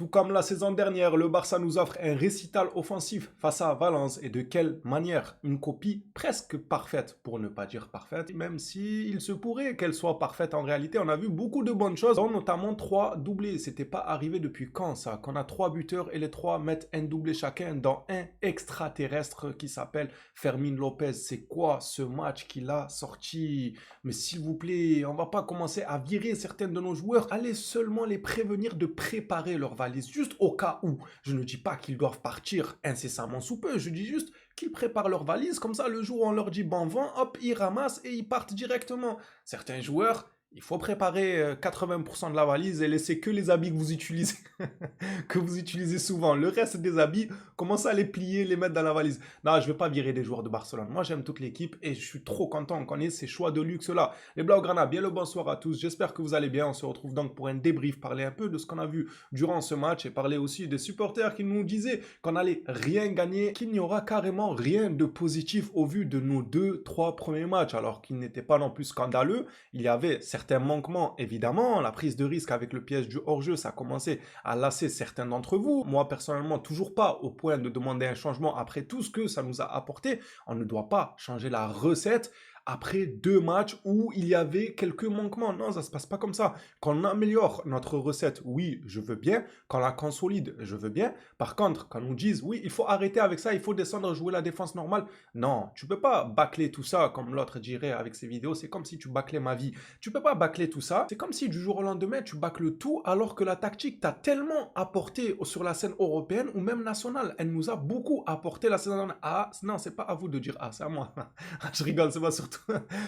Tout comme la saison dernière, le Barça nous offre un récital offensif face à Valence et de quelle manière? Une copie presque parfaite, pour ne pas dire parfaite, même si il se pourrait qu'elle soit parfaite en réalité. On a vu beaucoup de bonnes choses, dont notamment 3 doublés. C'était pas arrivé depuis quand ça? Qu'on a 3 buteurs et les 3 mettent un doublé chacun dans un extraterrestre qui s'appelle Fermin Lopez. C'est quoi ce match qu'il a sorti? Mais s'il vous plaît, on va pas commencer à virer certains de nos joueurs. Allez seulement les prévenir de préparer leur valise, juste au cas où. Je ne dis pas qu'ils doivent partir incessamment sous peu, je dis juste qu'ils préparent leur valise, comme ça le jour où on leur dit bon vent, hop, ils ramassent et ils partent directement. Certains joueurs, il faut préparer 80% de la valise et laisser que les habits que vous utilisez, que vous utilisez souvent. Le reste des habits, commencez à les plier, les mettre dans la valise. Non, je ne vais pas virer des joueurs de Barcelone. Moi, j'aime toute l'équipe et je suis trop content qu'on ait ces choix de luxe-là. Les Blaugrana, bien le bonsoir à tous. J'espère que vous allez bien. On se retrouve donc pour un débrief, parler un peu de ce qu'on a vu durant ce match et parler aussi des supporters qui nous disaient qu'on allait rien gagner, qu'il n'y aura carrément rien de positif au vu de nos 2-3 premiers matchs, alors qu'ils n'étaient pas non plus scandaleux. Il y avait certains manquements, évidemment. La prise de risque avec le piège du hors-jeu, ça a commencé à lasser certains d'entre vous. Moi, personnellement, toujours pas au point de demander un changement après tout ce que ça nous a apporté. On ne doit pas changer la recette après 2 matchs où il y avait quelques manquements. Non, ça se passe pas comme ça. Quand on améliore notre recette, oui, je veux bien. Quand on la consolide, je veux bien. Par contre, quand on nous dise, oui, il faut arrêter avec ça, il faut descendre, jouer la défense normale. Non, tu peux pas bâcler tout ça, comme l'autre dirait avec ses vidéos. C'est comme si tu bâclais ma vie. Tu peux pas bâcler tout ça. C'est comme si du jour au lendemain, tu bâcles tout, alors que la tactique t'a tellement apporté sur la scène européenne ou même nationale. Elle nous a beaucoup apporté la saison dernière. Ah, non, c'est pas à vous de dire, ah, c'est à moi. Je rigole, c'est pas surtout.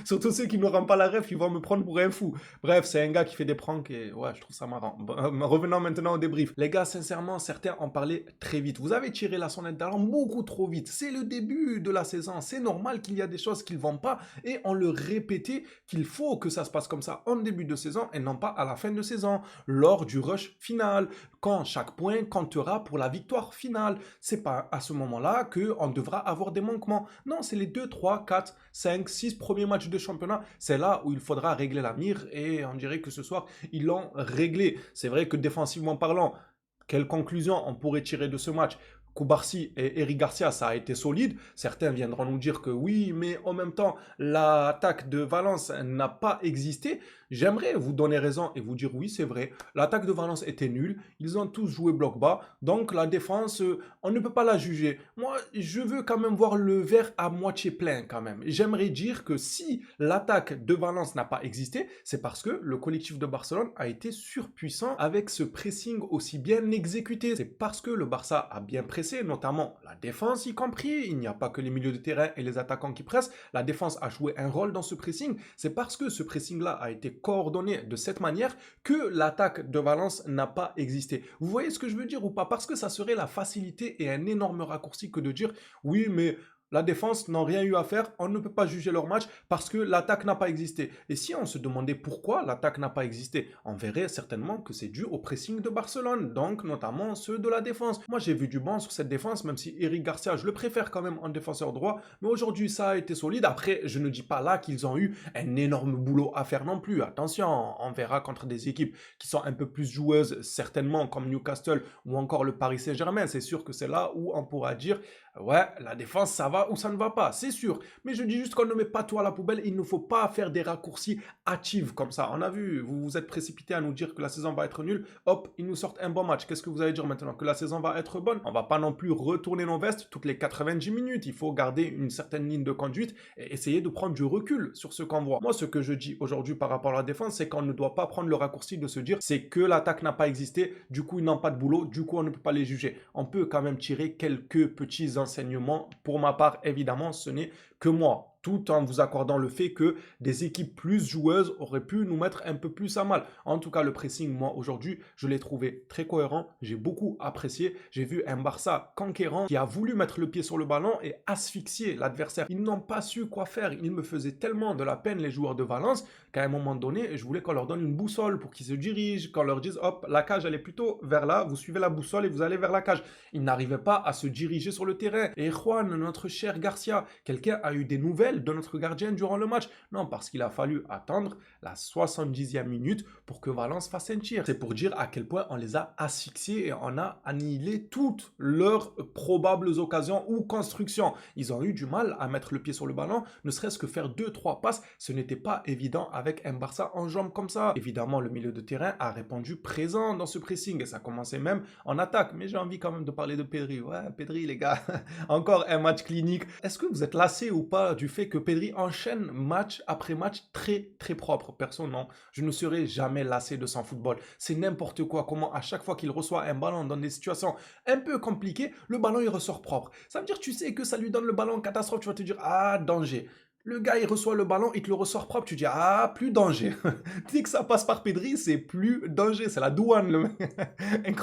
Surtout ceux qui n'auront pas la ref, ils vont me prendre pour un fou. Bref, c'est un gars qui fait des pranks et ouais, je trouve ça marrant. Revenons maintenant au débrief. Les gars, sincèrement, certains en parlaient très vite. Vous avez tiré la sonnette d'alarme beaucoup trop vite. C'est le début de la saison. C'est normal qu'il y a des choses qui ne vont pas et on le répétait qu'il faut que ça se passe comme ça en début de saison et non pas à la fin de saison, lors du rush final, quand chaque point comptera pour la victoire finale. C'est pas à ce moment-là qu'on devra avoir des manquements. Non, c'est les 2, 3, 4, 5, 6 premiers matchs de championnat. C'est là où il faudra régler la mire et on dirait que ce soir, ils l'ont réglé. C'est vrai que défensivement parlant, quelle conclusion on pourrait tirer de ce match? Koubarsi et Eric Garcia, ça a été solide. Certains viendront nous dire que oui, mais en même temps, l'attaque de Valence n'a pas existé. J'aimerais vous donner raison et vous dire oui, c'est vrai. L'attaque de Valence était nulle. Ils ont tous joué bloc bas. Donc la défense, on ne peut pas la juger. Moi, je veux quand même voir le verre à moitié plein quand même. J'aimerais dire que si l'attaque de Valence n'a pas existé, c'est parce que le collectif de Barcelone a été surpuissant avec ce pressing aussi bien exécuté. C'est parce que le Barça a bien pressé, notamment la défense y compris. Il n'y a pas que les milieux de terrain et les attaquants qui pressent. La défense a joué un rôle dans ce pressing. C'est parce que ce pressing-là a été coordonné de cette manière que l'attaque de Valence n'a pas existé. Vous voyez ce que je veux dire ou pas? Parce que ça serait la facilité et un énorme raccourci que de dire oui, mais la défense n'a rien eu à faire, on ne peut pas juger leur match parce que l'attaque n'a pas existé. Et si on se demandait pourquoi l'attaque n'a pas existé, on verrait certainement que c'est dû au pressing de Barcelone, donc notamment ceux de la défense. Moi j'ai vu du bon sur cette défense, même si Eric Garcia, je le préfère quand même en défenseur droit, mais aujourd'hui ça a été solide. Après, je ne dis pas là qu'ils ont eu un énorme boulot à faire non plus. Attention, on verra contre des équipes qui sont un peu plus joueuses, certainement comme Newcastle ou encore le Paris Saint-Germain. C'est sûr que c'est là où on pourra dire ouais, la défense, ça va ou ça ne va pas, c'est sûr. Mais je dis juste qu'on ne met pas tout à la poubelle. Il ne faut pas faire des raccourcis hâtifs comme ça. On a vu, vous vous êtes précipité à nous dire que la saison va être nulle. Hop, ils nous sortent un bon match. Qu'est-ce que vous allez dire maintenant? Que la saison va être bonne? On va pas non plus retourner nos vestes toutes les 90 minutes. Il faut garder une certaine ligne de conduite et essayer de prendre du recul sur ce qu'on voit. Moi, ce que je dis aujourd'hui par rapport à la défense, c'est qu'on ne doit pas prendre le raccourci de se dire c'est que l'attaque n'a pas existé, du coup ils n'ont pas de boulot, du coup on ne peut pas les juger. On peut quand même tirer quelques petits enseignements. Pour ma part, évidemment, ce n'est que moi, tout en vous accordant le fait que des équipes plus joueuses auraient pu nous mettre un peu plus à mal. En tout cas, le pressing, moi, aujourd'hui, je l'ai trouvé très cohérent. J'ai beaucoup apprécié. J'ai vu un Barça conquérant qui a voulu mettre le pied sur le ballon et asphyxier l'adversaire. Ils n'ont pas su quoi faire. Ils me faisaient tellement de la peine, les joueurs de Valence, qu'à un moment donné, je voulais qu'on leur donne une boussole pour qu'ils se dirigent, qu'on leur dise, hop, la cage, elle est plutôt vers là, vous suivez la boussole et vous allez vers la cage. Ils n'arrivaient pas à se diriger sur le terrain. Et Juan, notre cher Garcia, quelqu'un a eu des nouvelles appel de notre gardien durant le match. Non, parce qu'il a fallu attendre la 70e minute pour que Valence fasse un tir. C'est pour dire à quel point on les a asphyxiés et on a annihilé toutes leurs probables occasions ou constructions. Ils ont eu du mal à mettre le pied sur le ballon, ne serait-ce que faire 2-3 passes, ce n'était pas évident avec un Barça en jambes comme ça. Évidemment, le milieu de terrain a répondu présent dans ce pressing et ça commençait même en attaque. Mais j'ai envie quand même de parler de Pedri. Ouais, Pedri les gars, encore un match clinique. Est-ce que vous êtes lassé ou pas du fait que Pedri enchaîne match après match très très propre? Perso, non. Je ne serai jamais lassé de son football. C'est n'importe quoi. Comment à chaque fois qu'il reçoit un ballon dans des situations un peu compliquées, le ballon il ressort propre. Ça veut dire tu sais que ça lui donne le ballon en catastrophe, tu vas te dire ah danger. Le gars, il reçoit le ballon, il te le ressort propre, tu dis ah, plus danger. Dès que ça passe par Pedri, c'est plus danger, c'est la douane. Le mec.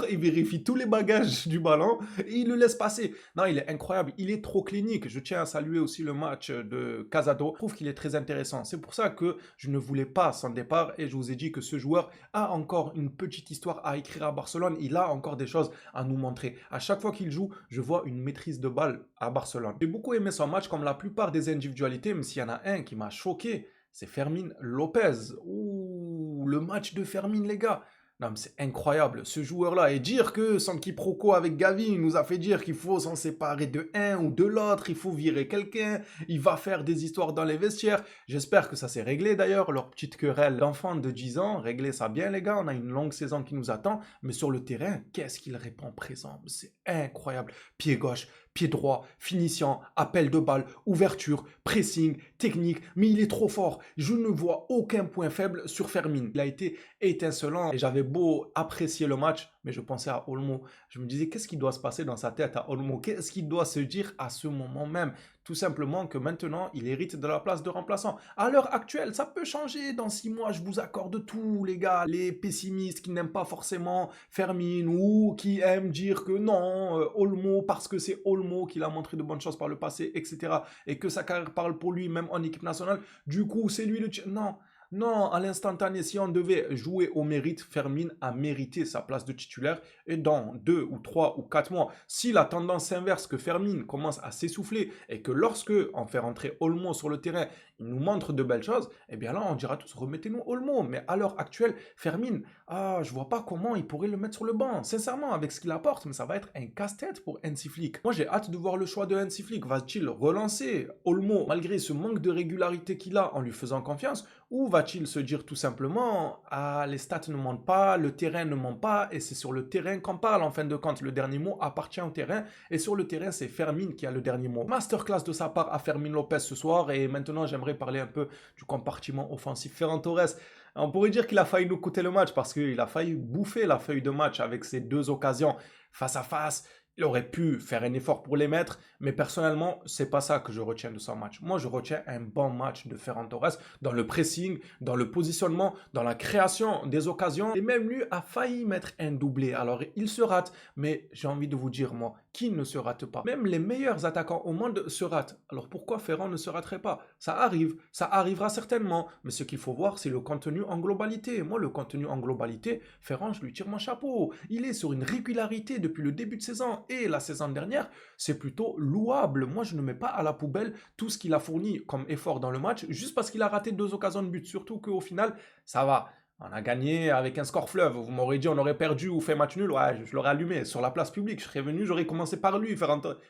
Il vérifie tous les bagages du ballon et il le laisse passer. Non, il est incroyable, il est trop clinique. Je tiens à saluer aussi le match de Casado. Je trouve qu'il est très intéressant. C'est pour ça que je ne voulais pas son départ et je vous ai dit que ce joueur a encore une petite histoire à écrire à Barcelone. Il a encore des choses à nous montrer. À chaque fois qu'il joue, je vois une maîtrise de balle à Barcelone. J'ai beaucoup aimé son match comme la plupart des individualités, mais s'il y en a un qui m'a choqué, c'est Fermín Lopez. Ouh, le match de Fermín, les gars. Non, mais c'est incroyable, ce joueur-là. Et dire que son quiproquo avec Gavi nous a fait dire qu'il faut s'en séparer de un ou de l'autre, il faut virer quelqu'un, il va faire des histoires dans les vestiaires. J'espère que ça s'est réglé d'ailleurs, leur petite querelle d'enfant de 10 ans. Réglez ça bien, les gars, on a une longue saison qui nous attend. Mais sur le terrain, qu'est-ce qu'il répond présent? C'est incroyable. Pied gauche, pied droit, finition, appel de balle, ouverture, pressing, technique, mais il est trop fort. Je ne vois aucun point faible sur Fermín. Il a été étincelant et j'avais beau apprécier le match, mais je pensais à Olmo. Je me disais, qu'est-ce qui doit se passer dans sa tête à Olmo? Qu'est-ce qu'il doit se dire à ce moment même? Tout simplement que maintenant, il hérite de la place de remplaçant. À l'heure actuelle, ça peut changer. Dans 6 mois, je vous accorde tout, les gars. Les pessimistes qui n'aiment pas forcément Fermín ou qui aiment dire que non, Olmo, parce que c'est Olmo qu'il a montré de bonnes choses par le passé, etc. Et que sa carrière parle pour lui, même en équipe nationale. Du coup, c'est lui le... Non. Non, à l'instantané, si on devait jouer au mérite, Fermín a mérité sa place de titulaire et dans 2 ou 3 ou 4 mois, si la tendance s'inverse, que Fermín commence à s'essouffler et que lorsque on fait rentrer Olmo sur le terrain, il nous montre de belles choses, eh bien là, on dira tous, remettez-nous Olmo. Mais à l'heure actuelle, Fermín, je vois pas comment il pourrait le mettre sur le banc. Sincèrement, avec ce qu'il apporte, mais ça va être un casse-tête pour Hansi Flick. Moi, j'ai hâte de voir le choix de Hansi Flick. Va-t-il relancer Olmo malgré ce manque de régularité qu'il a en lui faisant confiance? Ou va-t-il se dire tout simplement, les stats ne mentent pas, le terrain ne ment pas, et c'est sur le terrain qu'on parle en fin de compte. Le dernier mot appartient au terrain, et sur le terrain, c'est Fermín qui a le dernier mot. Masterclass de sa part à Fermín Lopez ce soir, et maintenant j'aimerais parler un peu du compartiment offensif. Ferran Torres, on pourrait dire qu'il a failli nous coûter le match, parce qu'il a failli bouffer la feuille de match avec ces 2 occasions face à face. Il aurait pu faire un effort pour les mettre, mais personnellement, c'est pas ça que je retiens de son match. Moi, je retiens un bon match de Ferran Torres dans le pressing, dans le positionnement, dans la création des occasions. Et même lui a failli mettre un doublé. Alors, il se rate, mais j'ai envie de vous dire, moi, qui ne se rate pas? Même les meilleurs attaquants au monde se ratent. Alors, pourquoi Ferran ne se raterait pas? Ça arrive, ça arrivera certainement. Mais ce qu'il faut voir, c'est le contenu en globalité. Moi, le contenu en globalité, Ferran, je lui tire mon chapeau. Il est sur une régularité depuis le début de saison. Et la saison dernière, c'est plutôt louable. Moi, je ne mets pas à la poubelle tout ce qu'il a fourni comme effort dans le match, juste parce qu'il a raté 2 occasions de but. Surtout qu'au final, ça va. On a gagné avec un score fleuve. Vous m'aurez dit on aurait perdu ou fait match nul. Ouais, je l'aurais allumé sur la place publique. Je serais venu, j'aurais commencé par lui.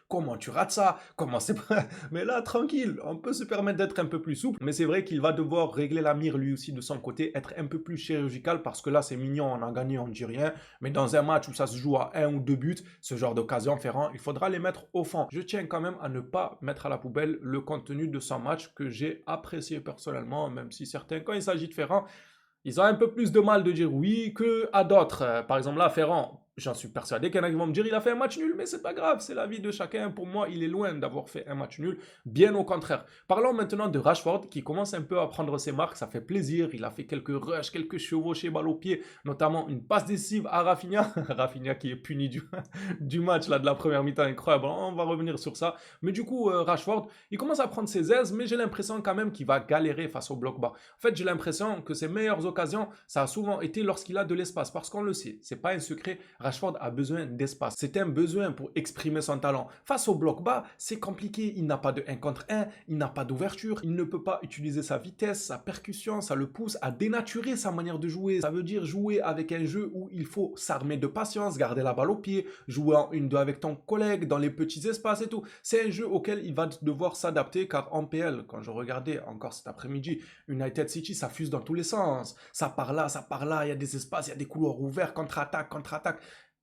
Comment tu rates ça? Comment c'est pas... Mais là, tranquille, on peut se permettre d'être un peu plus souple. Mais c'est vrai qu'il va devoir régler la mire lui aussi de son côté, être un peu plus chirurgical parce que là, c'est mignon, on a gagné, on ne dit rien. Mais dans un match où ça se joue à 1 ou 2 buts, ce genre d'occasion, Ferran, il faudra les mettre au fond. Je tiens quand même à ne pas mettre à la poubelle le contenu de son match que j'ai apprécié personnellement, même si certains, quand il s'agit de Ferran, ils ont un peu plus de mal de dire oui que à d'autres. Par exemple, là, Ferran, j'en suis persuadé qu'il y en a qui vont me dire il a fait un match nul, mais c'est pas grave, c'est la vie de chacun. Pour moi, il est loin d'avoir fait un match nul, bien au contraire. Parlons maintenant de Rashford qui commence un peu à prendre ses marques, ça fait plaisir. Il a fait quelques rushs, quelques chevauchés balle au pied, notamment une passe décisive à Rafinha. Rafinha qui est puni du match là, de la première mi-temps, incroyable. On va revenir sur ça. Mais du coup, Rashford, il commence à prendre ses aises, mais j'ai l'impression quand même qu'il va galérer face au bloc bas. En fait, j'ai l'impression que ses meilleures occasions, ça a souvent été lorsqu'il a de l'espace, parce qu'on le sait, c'est pas un secret. Rashford a besoin d'espace. C'est un besoin pour exprimer son talent. Face au bloc bas, c'est compliqué. Il n'a pas de 1 contre 1, il n'a pas d'ouverture, il ne peut pas utiliser sa vitesse, sa percussion, ça le pousse à dénaturer sa manière de jouer. Ça veut dire jouer avec un jeu où il faut s'armer de patience, garder la balle au pied, jouer en 1-2 avec ton collègue, dans les petits espaces et tout. C'est un jeu auquel il va devoir s'adapter car en PL, quand je regardais encore cet après-midi, United City, ça fuse dans tous les sens. Ça part là, il y a des espaces, il y a des couloirs ouverts, contre-attaque, contre-attaque.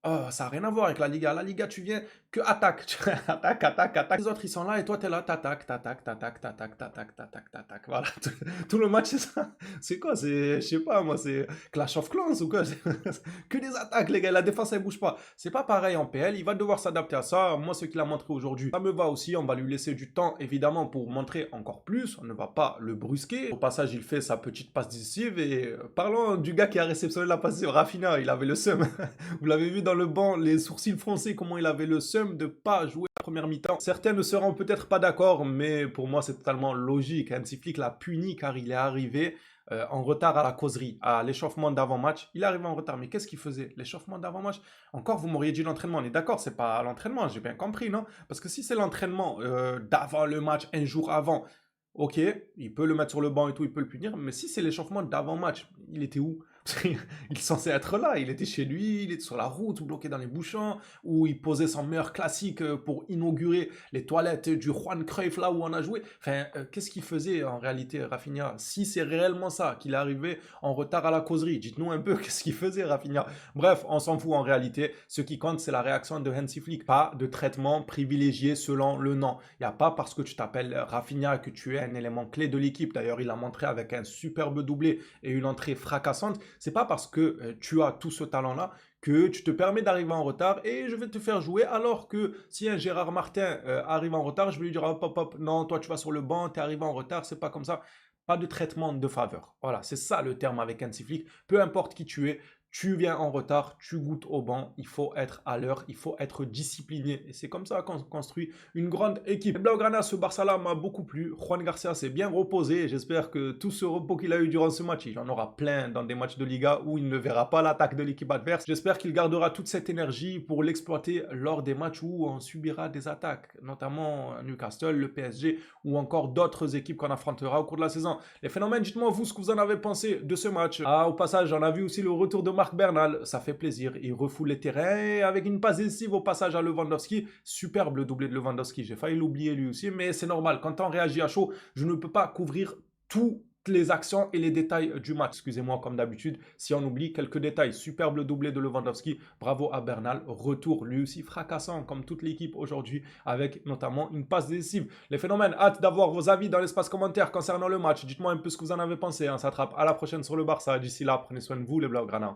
Oh, ça n'a rien à voir avec la Liga. La Liga, tu viens que attaque. Attaque, attaque, attaque. Les autres, ils sont là et toi, tu es là. T'attaques, t'attaques, t'attaques, t'attaques, t'attaques, t'attaques, t'attaques. Voilà. Tout le match, c'est ça. C'est quoi? C'est, je sais pas, moi, c'est Clash of Clans ou quoi? Que des attaques, les gars. La défense, elle bouge pas. C'est pas pareil en PL. Il va devoir s'adapter à ça. Moi, ce qu'il a montré aujourd'hui, ça me va aussi. On va lui laisser du temps, évidemment, pour montrer encore plus. On ne va pas le brusquer. Au passage, il fait sa petite passe décisive. Et parlons du gars qui a réceptionné la passe décisive, Rafinha, il avait le seum. Vous l'avez vu dans le banc, les sourcils froncés, comment il avait le seum de pas jouer la première mi-temps. Certains ne seront peut-être pas d'accord, mais pour moi, c'est totalement logique. Hansi Flick l'a puni car il est arrivé en retard à la causerie, à l'échauffement d'avant-match. Il est arrivé en retard, mais qu'est-ce qu'il faisait? L'échauffement d'avant-match? Encore, vous m'auriez dit l'entraînement. On est d'accord, c'est pas l'entraînement, j'ai bien compris, non? Parce que si c'est l'entraînement d'avant le match, un jour avant, ok, il peut le mettre sur le banc et tout, il peut le punir, mais si c'est l'échauffement d'avant-match, il était où? Il est censé être là, il était chez lui, il était sur la route, bloqué dans les bouchons, où il posait son meilleur classique pour inaugurer les toilettes du Juan Cruyff, là où on a joué. Enfin, qu'est-ce qu'il faisait en réalité, Rafinha? Si c'est réellement ça, qu'il est arrivé en retard à la causerie, dites-nous un peu qu'est-ce qu'il faisait, Rafinha. Bref, on s'en fout en réalité. Ce qui compte, c'est la réaction de Hansi Flick, pas de traitement privilégié selon le nom. Il n'y a pas parce que tu t'appelles Rafinha que tu es un élément clé de l'équipe. D'ailleurs, il a montré avec un superbe doublé et une entrée fracassante. C'est pas parce que tu as tout ce talent-là que tu te permets d'arriver en retard et je vais te faire jouer alors que si un Gérard Martin arrive en retard, je vais lui dire hop hop hop, non, toi tu vas sur le banc, tu es arrivé en retard, c'est pas comme ça. Pas de traitement de faveur. Voilà, c'est ça le terme avec Hansi Flick. Peu importe qui tu es, tu viens en retard, tu goûtes au banc, il faut être à l'heure, il faut être discipliné. Et c'est comme ça qu'on construit une grande équipe. Blaugrana, ce Barça-là m'a beaucoup plu. Juan Garcia s'est bien reposé. J'espère que tout ce repos qu'il a eu durant ce match, il en aura plein dans des matchs de Liga où il ne verra pas l'attaque de l'équipe adverse. J'espère qu'il gardera toute cette énergie pour l'exploiter lors des matchs où on subira des attaques, notamment Newcastle, le PSG ou encore d'autres équipes qu'on affrontera au cours de la saison. Les phénomènes, dites-moi vous ce que vous en avez pensé de ce match. Ah, au passage, on a vu aussi le retour de Marc Bernal, ça fait plaisir, il refoule les terrains et avec une passe décisive au passage à Lewandowski, superbe le doublé de Lewandowski, j'ai failli l'oublier lui aussi, mais c'est normal, quand on réagit à chaud, je ne peux pas couvrir toutes les actions et les détails du match. Excusez-moi comme d'habitude, si on oublie quelques détails, superbe le doublé de Lewandowski, bravo à Bernal, retour lui aussi fracassant comme toute l'équipe aujourd'hui avec notamment une passe décisive. Les phénomènes, hâte d'avoir vos avis dans l'espace commentaire concernant le match, dites-moi un peu ce que vous en avez pensé, on s'attrape à la prochaine sur le Barça, d'ici là prenez soin de vous les Blaugrana.